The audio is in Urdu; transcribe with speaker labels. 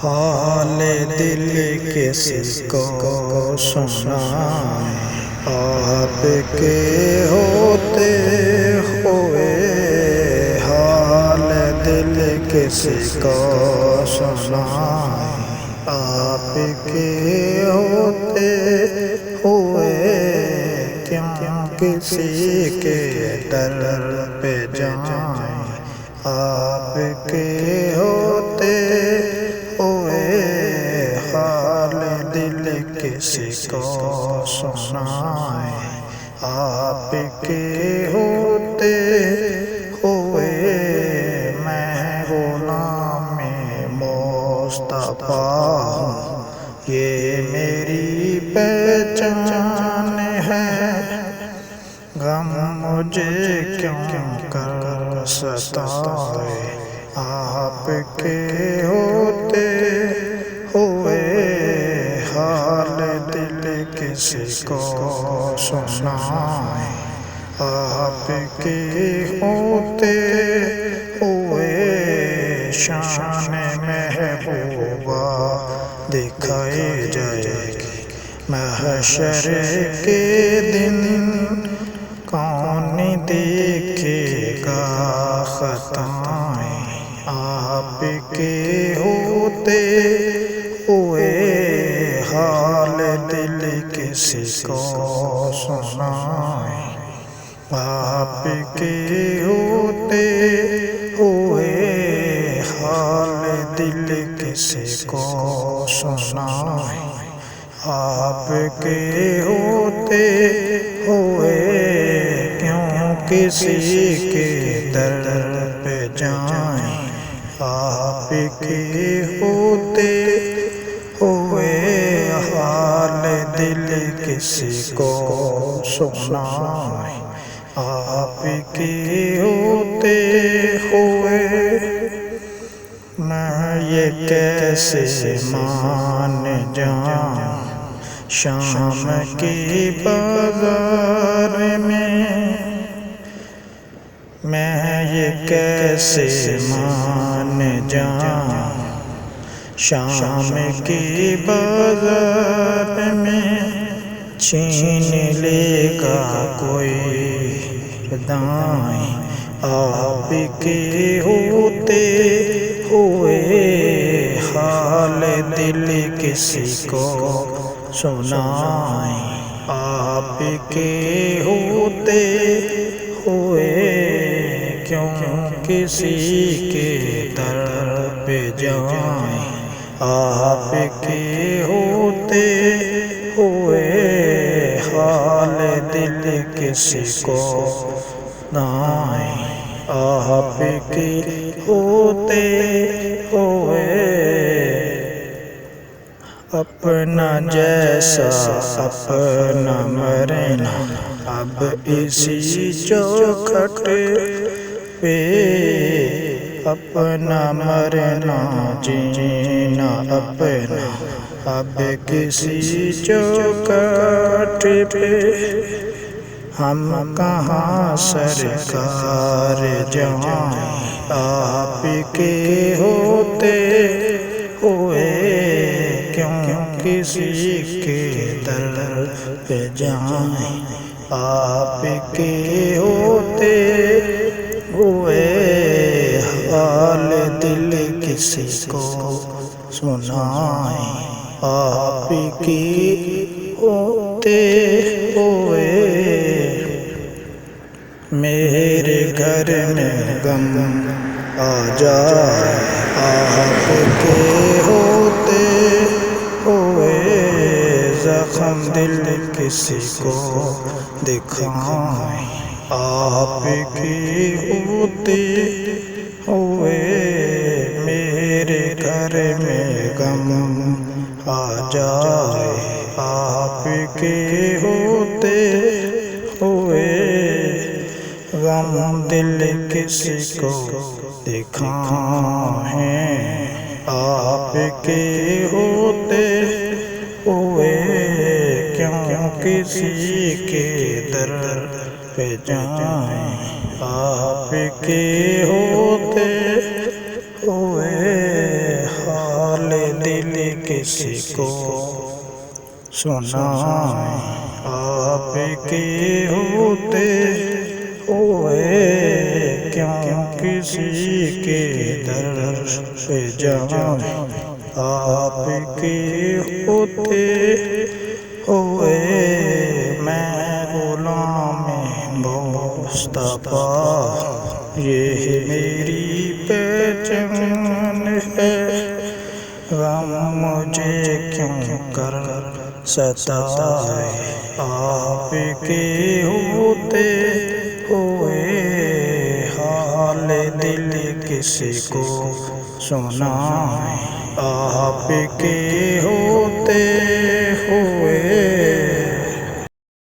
Speaker 1: حال دل کس کو سنائیں، آپ کے ہوتے ہوئے حال دل کس کو سنائیں، آپ کے ہوتے ہوئے کیوں کسی کے در پہ جائیں، آپ کے ہوتے ہوئے حال دل کسی کو سنائیں، آپ کے ہوتے ہوئے میں غلام مصطفیٰ ہوں، یہ میری پہچان ہے، غم مجھے کیوں کر ستائے، آپ کے ہوتے ہوئے حال دل کسی کو سنائیں، آپ کے ہوتے ہوئے شان محبوبہ دکھائی جائے گی محشر کے دن، کون دیکھے گا خطائیں، آپ کے ہوتے ہوئے حال دل کسی کو سنائیں، آپ کے ہوتے ہوئے حال دل کسی کو سنائیں، آپ کے ہوتے ہوئے کیوں کسی کے در پہ جائیں، آپ کے ہوتے ہوئے حال دل کسی کو سنائیں، آپ کے ہوتے ہوئے میں یہ کیسے مان جاؤں، شام کی بازار میں یہ کیسے مان جاؤں، شام کی بازار میں چھین لے گا کوئی دائیں، آپ کے ہوتے ہوئے حال دل کسی کو سنائیں، آپ کے ہوتے ہوئے کیوں کسی کے در پہ جائیں، آپ کے ہوتے ہوئے حال دل کسی کو سنائیں، آپ کے ہوتے ہوئے اپنا جیسا اپنا مرنا اب اسی چوکھٹ پہ، اپنا مرنا جینا اپنا اب کسی چوکھٹ پہ، ہم کہاں سرکار جائیں، آپ کے ہوتے ہوئے کیوں کسی کے در پہ جائیں، آپ کے ہوتے ہوئے حال دل کسی کو سنائیں، آپ کے ہوتے ہوئے میرے گھر میں غم آ جائے، آپ کے ہوتے ہوئے زخم دل کسی کو دکھائیں، آپ کے ہوتے ہوئے میرے گھر میں غم آ جائے، آپ کے ہوتے ہوئے غم دل کسی کو دکھائیں، آپ کے ہوتے ہوئے کیوں کسی کے در پہ جائیں، آپ کے ہوتے ہوئے حال کسی کو سنائیں، آپ کے ہوتے ہوئے کیوں کسی کے در پہ جائیں، آپ کے ہوتے ہوئے میں غلام مصطفیٰ، یہ میری پہچان ہے، غم مجھے کیوں کر ستائے، آپ کے ہوتے ہوئے حال دل کسی کو سنائیں، آپ کے ہوتے ہوئے